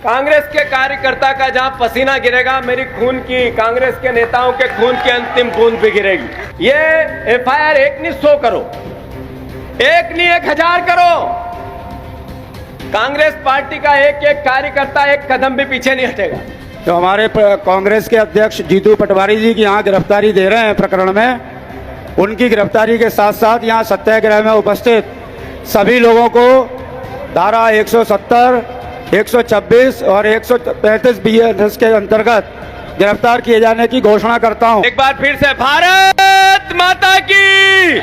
कांग्रेस के कार्यकर्ता का जहां पसीना गिरेगा, मेरी खून की, कांग्रेस के नेताओं के खून की अंतिम बूंद भी गिरेगी। ये एफआईआर 1 नहीं 100 करो, 1 नहीं 1000 करो। कांग्रेस पार्टी का एक एक कार्यकर्ता एक कदम भी पीछे नहीं हटेगा। तो हमारे कांग्रेस के अध्यक्ष जीतू पटवारी जी की यहाँ गिरफ्तारी दे रहे हैं प्रकरण में, उनकी गिरफ्तारी के साथ साथ यहाँ सत्याग्रह में उपस्थित सभी लोगों को धारा 170, 126 और 135 BNS के अंतर्गत गिरफ्तार किए जाने की घोषणा करता हूं। एक बार फिर से भारत माता की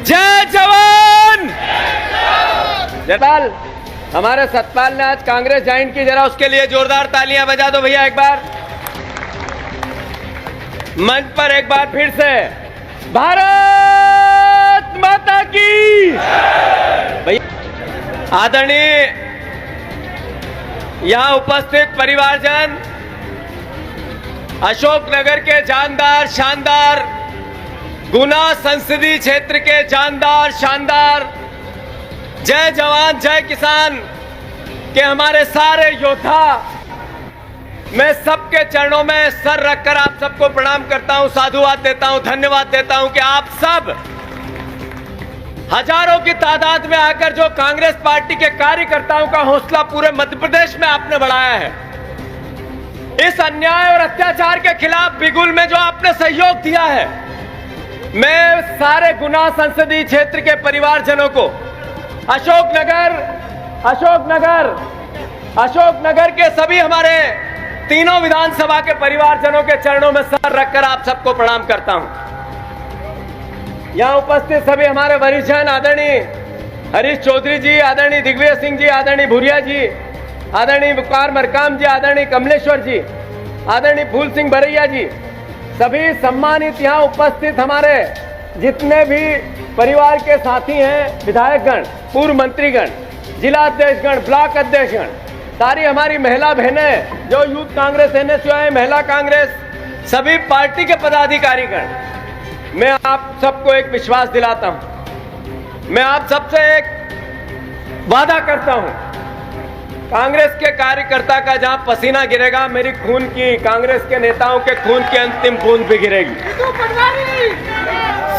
जय जवान। जयपाल, हमारे सतपाल ने आज कांग्रेस ज्वाइन की, जरा उसके लिए जोरदार तालियां बजा दो भैया। एक बार मंच पर एक बार फिर से भारत माता की। भैया आदरणीय यहां उपस्थित परिवारजन, अशोकनगर के जानदार शानदार, गुना संसदीय क्षेत्र के जानदार शानदार जय जवान जय किसान के हमारे सारे योद्धा, मैं सबके चरणों में सर रखकर आप सबको प्रणाम करता हूं, साधुवाद देता हूं, धन्यवाद देता हूं कि आप सब हजारों की तादाद में आकर जो कांग्रेस पार्टी के कार्यकर्ताओं का हौसला पूरे मध्य प्रदेश में आपने बढ़ाया है, इस अन्याय और अत्याचार के खिलाफ बिगुल में जो आपने सहयोग दिया है, मैं सारे गुना संसदीय क्षेत्र के परिवारजनों को, अशोकनगर के सभी हमारे तीनों विधानसभा के परिवारजनों के चरणों में सर रखकर आप सबको प्रणाम करता हूं। यहां उपस्थित सभी हमारे वरिष्ठजन, आदरणीय हरीश चौधरी जी, आदरणीय दिग्विजय सिंह जी, आदरणीय भूरिया जी, आदरणीय बुकार मरकाम जी, आदरणीय कमलेश्वर जी, आदरणीय फूल सिंह बरैया जी, सभी सम्मानित यहां उपस्थित हमारे जितने भी परिवार के साथी हैं, विधायकगण, पूर्व मंत्रीगण, जिला अध्यक्षगण, ब्लॉक अध्यक्षगण, सारी हमारी महिला बहनें जो यूथ कांग्रेस NSUI महिला कांग्रेस, सभी पार्टी के पदाधिकारीगण, मैं आप सबको एक विश्वास दिलाता हूं, मैं आप सबसे एक वादा करता हूं, कांग्रेस के कार्यकर्ता का जहां पसीना गिरेगा, मेरी खून की, कांग्रेस के नेताओं के खून की अंतिम बूंद भी गिरेगी।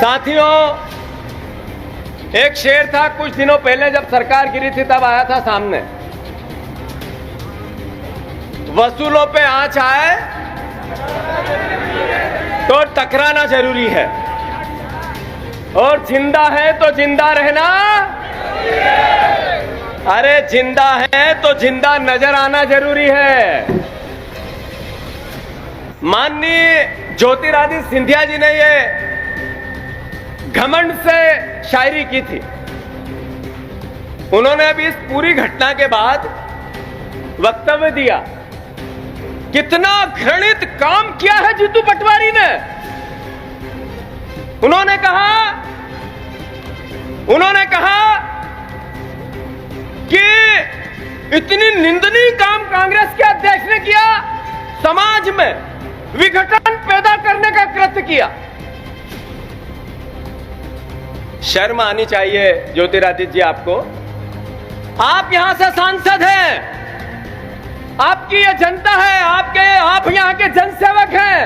साथियों, एक शेर था कुछ दिनों पहले जब सरकार गिरी थी, तब आया था सामने, वसूलों पे आंच आए तो टकराना जरूरी है, और जिंदा है तो जिंदा रहना, अरे जिंदा है तो जिंदा नजर आना जरूरी है। माननीय ज्योतिरादित्य सिंधिया जी ने ये घमंड से शायरी की थी। उन्होंने अभी इस पूरी घटना के बाद वक्तव्य दिया, कितना घृणित काम किया है जीतू पटवारी ने। उन्होंने कहा कि इतनी निंदनीय काम कांग्रेस के अध्यक्ष ने किया, समाज में विघटन पैदा करने का कृत्य किया। शर्म आनी चाहिए ज्योतिरादित्य जी आपको। आप यहां से सांसद हैं, आपकी ये जनता है, आप यहां के जनसेवक हैं।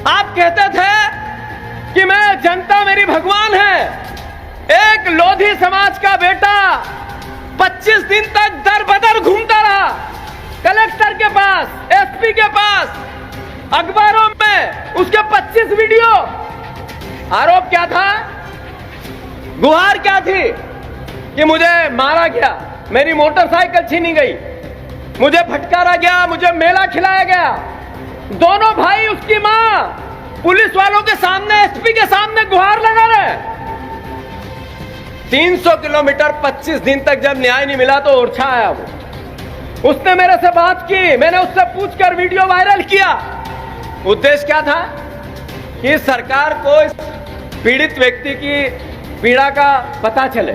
आप कहते थे कि मैं, जनता मेरी भगवान है। एक लोधी समाज का बेटा 25 दिन तक दर बदर घूमता रहा, कलेक्टर के पास, SP के पास, अखबारों में उसके 25 वीडियो। आरोप क्या था, गुहार क्या थी कि मुझे मारा गया, मेरी मोटरसाइकिल छीनी गई, मुझे फटकारा गया, मुझे मेला खिलाया गया। दोनों भाई, उसकी मां पुलिस वालों के सामने, SP के सामने गुहार लगा रहे। 300 किलोमीटर 25 दिन तक जब न्याय नहीं मिला तो ओरछा आया वो। उसने मेरे से बात की, मैंने उससे पूछकर वीडियो वायरल किया। उद्देश्य क्या था कि सरकार को इस पीड़ित व्यक्ति की पीड़ा का पता चले।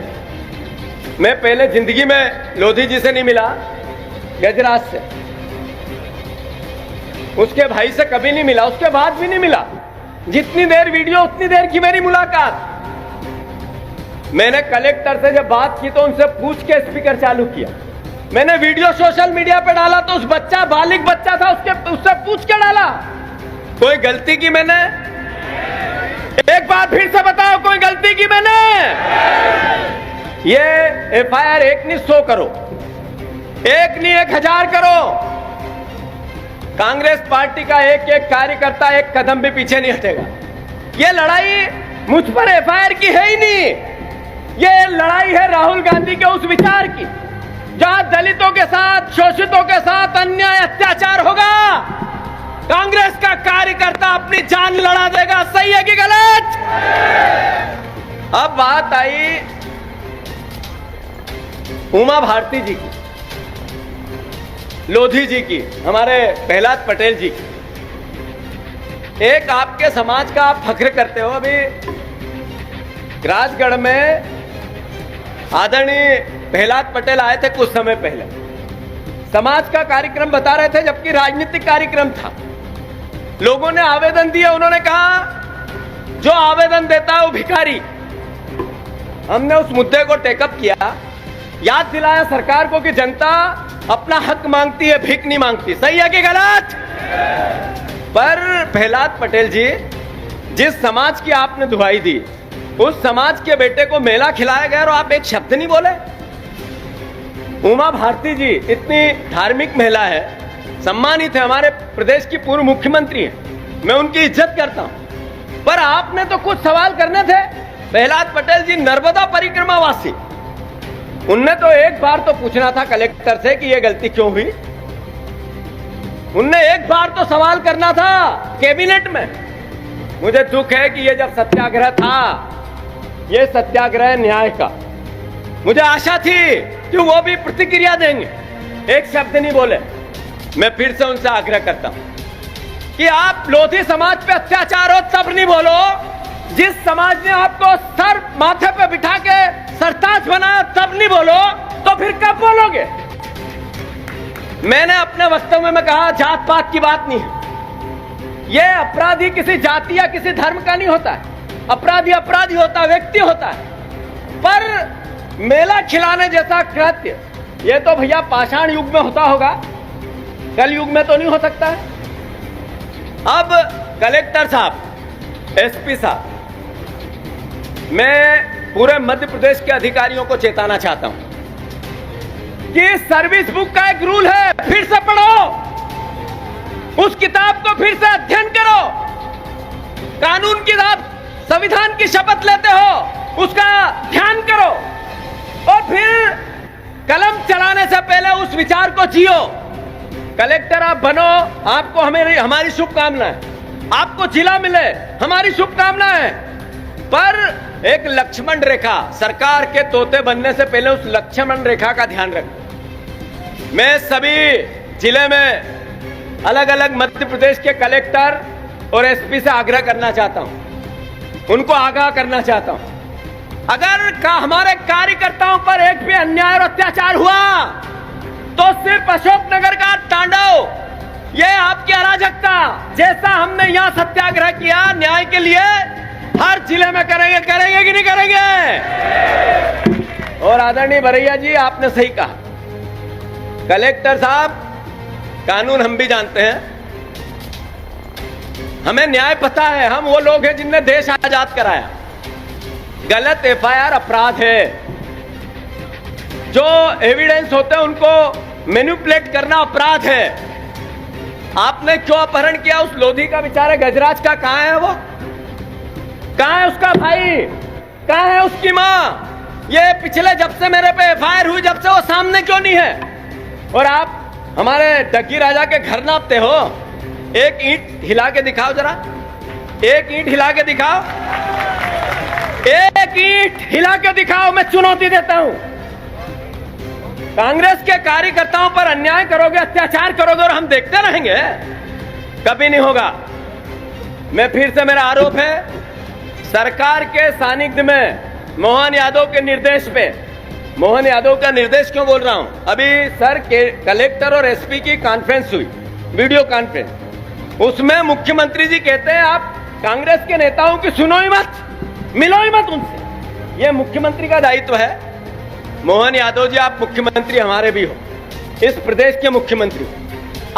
मैं पहले जिंदगी में लोधी जी से नहीं मिला, गजराज से, उसके भाई से कभी नहीं मिला, उसके बाद भी नहीं मिला। जितनी देर वीडियो उतनी देर की मेरी मुलाकात। मैंने कलेक्टर से जब बात की तो उनसे पूछ के स्पीकर चालू किया। मैंने वीडियो सोशल मीडिया पे डाला तो उस बच्चा, बालिग बच्चा था, उससे पूछ के डाला। कोई गलती की मैंने? एक बार फिर से बताओ, कोई गलती की मैंने? ये एफआईआर 1 नहीं 100 करो, 1 नहीं 1000 करो। कांग्रेस पार्टी का एक एक कार्यकर्ता एक कदम भी पीछे नहीं हटेगा। ये लड़ाई मुझ पर एफआईआर की है ही नहीं, ये लड़ाई है राहुल गांधी के उस विचार की, जहां दलितों के साथ, शोषितों के साथ अन्याय अत्याचार होगा, कांग्रेस का कार्यकर्ता अपनी जान लड़ा देगा। सही है कि गलत? अब बात आई उमा भारती जी की, लोधी जी की, हमारे प्रहलाद पटेल जी की। एक आपके समाज का आप फख्र करते हो। अभी राजगढ़ में आदरणीय प्रहलाद पटेल आए थे कुछ समय पहले, समाज का कार्यक्रम बता रहे थे, जबकि राजनीतिक कार्यक्रम था। लोगों ने आवेदन दिए, उन्होंने कहा जो आवेदन देता है वो भिखारी। हमने उस मुद्दे को टेकअप किया, याद दिलाया सरकार को कि जनता अपना हक मांगती है, भीख नहीं मांगती। सही है कि गलत? पर प्रहलाद पटेल जी, जिस समाज की आपने दुहाई दी, उस समाज के बेटे को मेला खिलाया गया और आप एक शब्द नहीं बोले। उमा भारती जी इतनी धार्मिक महिला है, सम्मानित है, हमारे प्रदेश की पूर्व मुख्यमंत्री है, मैं उनकी इज्जत करता हूं, पर आपने तो कुछ सवाल करने थे। प्रहलाद पटेल जी नर्मदा परिक्रमा वासी, उनने तो एक बार तो पूछना था कलेक्टर से कि यह गलती क्यों हुई। उनने एक बार तो सवाल करना था कैबिनेट में। मुझे दुख है कि यह जब सत्याग्रह था, यह सत्याग्रह न्याय का, मुझे आशा थी कि वो भी प्रतिक्रिया देंगे, एक शब्द नहीं बोले। मैं फिर से उनसे आग्रह करता हूं कि आप लोधी समाज पे अत्याचार हो तब नहीं बोलो, जिस समाज ने आपको सर माथे पे बिठा के सरताज बनाया तब नहीं बोलो, तो फिर कब बोलोगे? मैंने अपने वक्तव्य में कहा जात पात की बात नहीं है, यह अपराधी किसी जाति या किसी धर्म का नहीं होता है, अपराधी अपराधी होता है, व्यक्ति होता है। पर मेला खिलाने जैसा कृत्य ये तो भैया पाषाण युग में होता होगा, कल युग में तो नहीं हो सकता है। अब कलेक्टर साहब, एसपी साहब, मैं पूरे मध्य प्रदेश के अधिकारियों को चेताना चाहता हूं कि सर्विस बुक का एक रूल है, फिर से पढ़ो, उस किताब को फिर से अध्ययन करो। कानून की आप संविधान की शपथ लेते हो, उसका ध्यान करो और फिर कलम चलाने से पहले उस विचार को जियो। कलेक्टर आप बनो, आपको हमारी शुभकामनाएं, आपको जिला मिले, हमारी शुभकामनाएं, पर एक लक्ष्मण रेखा, सरकार के तोते बनने से पहले उस लक्ष्मण रेखा का ध्यान रखें। मैं सभी जिले में अलग अलग मध्य प्रदेश के कलेक्टर और एसपी से आग्रह करना चाहता हूं, उनको आगाह करना चाहता हूं, अगर हमारे कार्यकर्ताओं पर एक भी अन्याय और अत्याचार हुआ तो सिर्फ अशोकनगर का तांडव, ये आपकी अराजकता, जैसा हमने यहां सत्याग्रह किया न्याय के लिए, हर जिले में करेंगे। करेंगे कि नहीं करेंगे? और आदरणीय भरैया जी, आपने सही कहा, कलेक्टर साहब, कानून हम भी जानते हैं, हमें न्याय पता है, हम वो लोग हैं जिनने देश आजाद कराया। गलत एफआईआर अपराध है, जो एविडेंस होते हैं उनको मैनिपुलेट करना अपराध है। आपने क्यों अपहरण किया उस लोधी का, बेचारे गजराज का? कहां है वो? कहां है उसका भाई? कहां है उसकी मां? ये पिछले जब से मेरे पे एफआईआर हुई, जब से वो सामने क्यों नहीं है? और आप हमारे डग्गी राजा के घर नापते हो। एक ईंट हिला के दिखाओ जरा, एक ईंट हिला के दिखाओ, एक ईंट हिला के दिखाओ, मैं चुनौती देता हूं। कांग्रेस के कार्यकर्ताओं पर अन्याय करोगे, अत्याचार करोगे और हम देखते रहेंगे? कभी नहीं होगा। मैं फिर से, मेरा आरोप है, सरकार के सानिध्य में मोहन यादव के निर्देश पे, मोहन यादव का निर्देश क्यों बोल रहा हूं, अभी सर के कलेक्टर और एसपी की कॉन्फ्रेंस हुई, वीडियो कॉन्फ्रेंस, उसमें मुख्यमंत्री जी कहते हैं आप कांग्रेस के नेताओं की सुनो ही मत, मिलो ही मत उनसे। यह मुख्यमंत्री का दायित्व है। मोहन यादव जी, आप मुख्यमंत्री हमारे भी हो, इस प्रदेश के मुख्यमंत्री,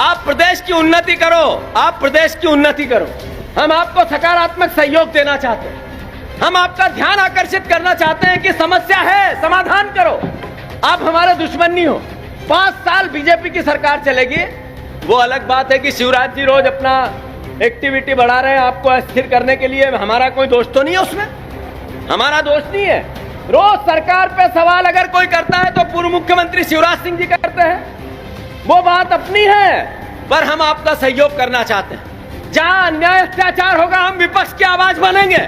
आप प्रदेश की उन्नति करो, आप प्रदेश की उन्नति करो। हम आपको सकारात्मक सहयोग देना चाहते हैं, हम आपका ध्यान आकर्षित करना चाहते हैं कि समस्या है, समाधान करो। आप हमारे दुश्मन नहीं हो। 5 साल बीजेपी की सरकार चलेगी, वो अलग बात है कि शिवराज जी रोज अपना एक्टिविटी बढ़ा रहे हैं आपको अस्थिर करने के लिए। हमारा कोई दोष तो नहीं है उसमें, हमारा दोष नहीं है। रोज सरकार पे सवाल अगर कोई करता है तो पूर्व मुख्यमंत्री शिवराज सिंह जी करते हैं, वो बात अपनी है। पर हम आपका सहयोग करना चाहते हैं। जहां अन्याय अत्याचार होगा हम विपक्ष की आवाज बनेंगे।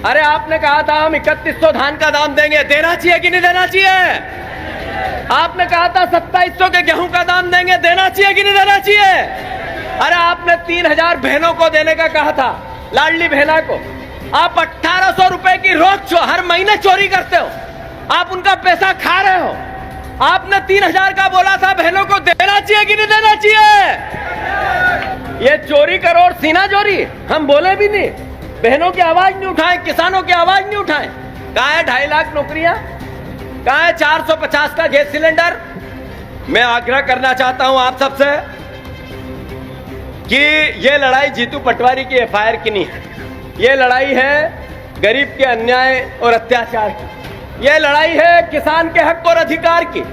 अरे आपने कहा था हम 3100 धान का दाम देंगे, देना चाहिए कि नहीं देना चाहिए? आपने कहा था 2700 के गेहूं का दाम देंगे, देना चाहिए कि नहीं देना चाहिए? अरे आपने 3000 बहनों को देने का कहा था, लाडली बहना को। आप 1800 रुपए की रोज हर महीने चोरी करते हो, आप उनका पैसा खा रहे हो। आपने 3000 का बोला था, बहनों को देना चाहिए कि नहीं देना चाहिए? ये चोरी करो और सीना चोरी, हम बोले भी नहीं, बहनों की आवाज नहीं उठाए, किसानों की आवाज नहीं उठाए। कहा है 2.5 लाख नौकरियां, कहा है 450 का गैस सिलेंडर। मैं आग्रह करना चाहता हूं आप सबसे कि ये लड़ाई जीतू पटवारी की एफआईआर की नहीं है, ये लड़ाई है गरीब के अन्याय और अत्याचार की, ये लड़ाई है किसान के हक और अधिकार की।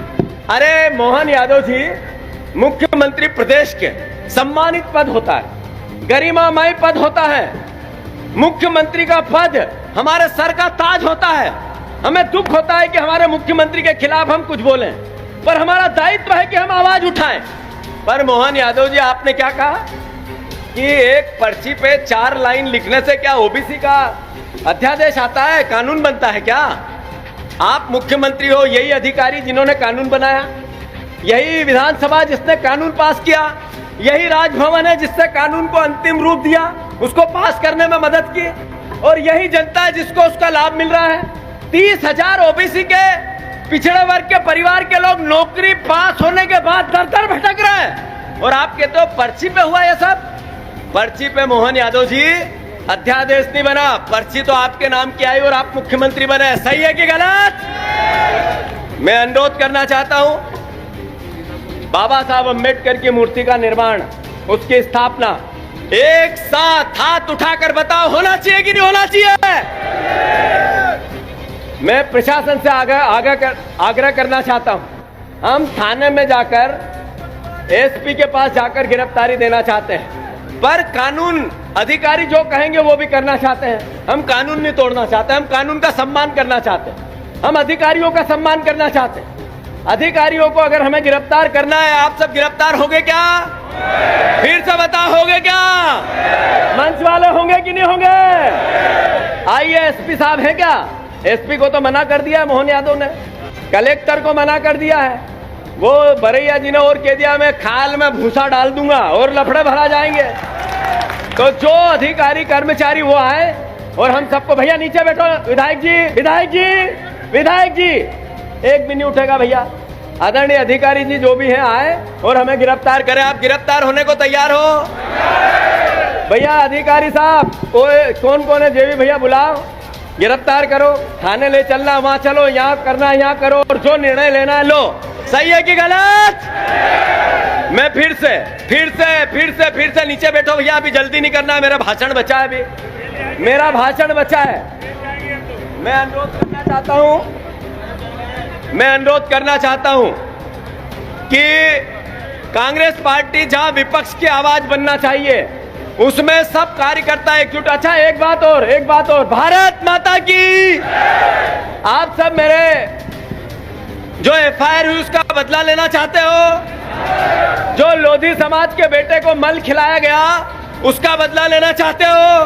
अरे मोहन यादव जी मुख्यमंत्री प्रदेश के सम्मानित पद होता है, गरिमामय पद होता है, मुख्यमंत्री का पद हमारे सर का ताज होता है। हमें दुख होता है कि हमारे मुख्यमंत्री के खिलाफ हम कुछ बोलें, पर हमारा दायित्व है कि हम आवाज उठाएं। पर मोहन यादव जी आपने क्या कहा कि एक पर्ची पे 4 लाइन लिखने से क्या ओबीसी का अध्यादेश आता है, कानून बनता है क्या? आप मुख्यमंत्री हो, यही अधिकारी जिन्होंने कानून बनाया, यही विधानसभा जिसने कानून पास किया, यही राजभवन है जिससे कानून को अंतिम रूप दिया, उसको पास करने में मदद की, और यही जनता है जिसको उसका लाभ मिल रहा है। 30,000 ओबीसी के पिछड़े वर्ग के परिवार के लोग नौकरी पास होने के बाद दर-दर भटक रहे हैं, और आप कहते हो पर्ची पे हुआ ये सब? पर्ची पे मोहन यादव जी अध्यादेश नहीं बना, पर्ची तो आपके नाम की आई और आप मुख्यमंत्री बने। सही है कि गलत? मैं अनुरोध करना चाहता हूं, बाबा साहब अंबेडकर की मूर्ति का निर्माण, उसकी स्थापना एक साथ हाथ उठाकर बताओ, होना चाहिए कि नहीं होना चाहिए? मैं प्रशासन से आग्रह करना चाहता हूं, हम थाने में जाकर एसपी के पास जाकर गिरफ्तारी देना चाहते हैं, पर कानून अधिकारी जो कहेंगे वो भी करना चाहते हैं। हम कानून नहीं तोड़ना चाहते, हम कानून का सम्मान करना चाहते हैं, हम अधिकारियों का सम्मान करना चाहते हैं। अधिकारियों को अगर हमें गिरफ्तार करना है, आप सब गिरफ्तार होंगे क्या? फिर से बताओ, होंगे क्या? मंच वाले होंगे कि नहीं होंगे? आइए, एसपी साहब हैं क्या? एसपी को तो मना कर दिया है मोहन यादव ने, कलेक्टर को मना कर दिया है, वो बरैया जी ने और कह दिया मैं खाल में भूसा डाल दूंगा और लफड़े भरा जाएंगे। तो जो अधिकारी कर्मचारी वो आए और हम सबको, भैया नीचे बैठो, विधायक जी, विधायक जी, विधायक जी, एक भी नहीं उठेगा भैया। आदरणीय अधिकारी जी जो भी हैं आए और हमें गिरफ्तार करें। आप गिरफ्तार होने को तैयार हो? भैया अधिकारी साहब, कौन कौन है? जेबी भैया बुलाओ, गिरफ्तार करो, थाने ले चलना, वहां चलो, यहाँ करना यहाँ करो, और जो निर्णय लेना है लो। सही है कि गलत? मैं फिर से नीचे बैठो भैया, अभी जल्दी नहीं करना है, मेरा भाषण बचा है, अभी मेरा भाषण बचा है। मैं अनुरोध करना चाहता हूं कि कांग्रेस पार्टी जहां विपक्ष की आवाज बनना चाहिए उसमें सब कार्यकर्ता एकजुट। अच्छा, एक बात और, भारत माता की। आप सब मेरे जो एफआईआर हुई उसका बदला लेना चाहते हो? जो लोधी समाज के बेटे को मल खिलाया गया उसका बदला लेना चाहते हो?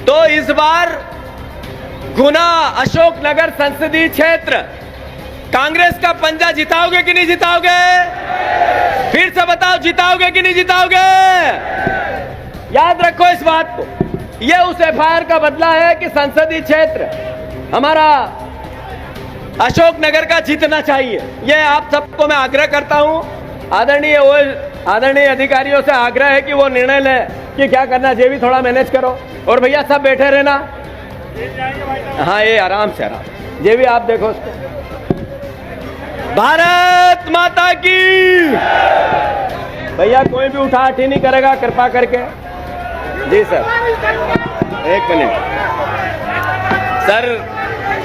तो इस बार गुना अशोकनगर संसदीय क्षेत्र कांग्रेस का पंजा जिताओगे कि नहीं जिताओगे? फिर से बताओ, जिताओगे कि नहीं जिताओगे? याद रखो इस बात को, ये उस एफआईआर का बदला है कि संसदीय क्षेत्र हमारा अशोकनगर का जीतना चाहिए। ये आप सबको मैं आग्रह करता हूं। आदरणीय अधिकारियों से आग्रह है कि वो निर्णय लें कि क्या करना, जे भी थोड़ा मैनेज करो। और भैया सब बैठे रहना, हाँ ये आराम से, जे भी आप देखो उसको। भारत माता की। भैया कोई भी उठा उठी नहीं करेगा कृपा करके। जी सर, एक मिनट सर,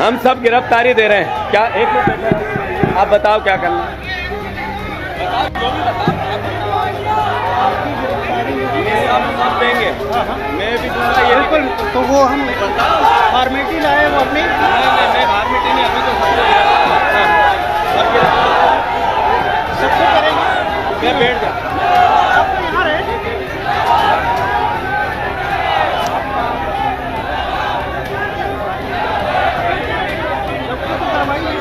हम सब गिरफ्तारी दे रहे हैं क्या? एक मिनट, आप बताओ क्या करना है? हम सब देंगे, मैं भी दूंगा ये। बिल्कुल, तो वो हम फॉर्मेलिटी लाए वो अपनी नहीं फॉर्मेलिटी नहीं, अभी तो सबको सबको करेंगे। मैं बैठ जा। सबको यहाँ रहे। सबको तो करवाइए।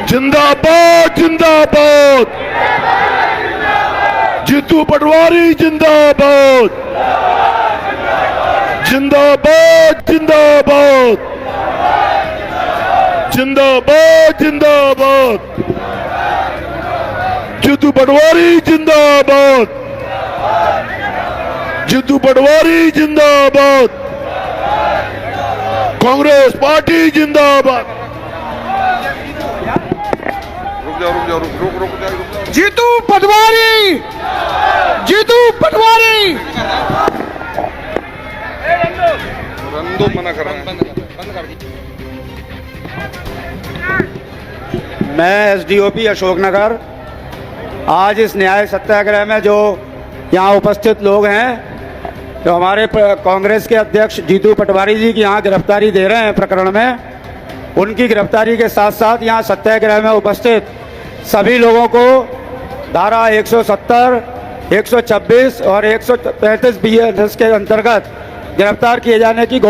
जिंदाबाद जिंदाबाद, जीतू पटवारी जिंदाबाद, जिंदाबाद जिंदाबाद, जिंदाबाद जिंदाबाद, जीतू पटवारी जिंदाबाद, जीतू पटवारी जिंदाबाद, कांग्रेस पार्टी जिंदाबाद। जीतू पटवारी, जीतू पटवारी। मैं एसडीओपी अशोकनगर आज इस न्याय सत्याग्रह में जो यहाँ उपस्थित लोग हैं, तो हमारे कांग्रेस के अध्यक्ष जीतू पटवारी जी की यहाँ गिरफ्तारी दे रहे हैं प्रकरण में, उनकी गिरफ्तारी के साथ साथ यहाँ सत्याग्रह में उपस्थित सभी लोगों को धारा 170, 126 और 135 BNS के अंतर्गत गिरफ्तार किए जाने की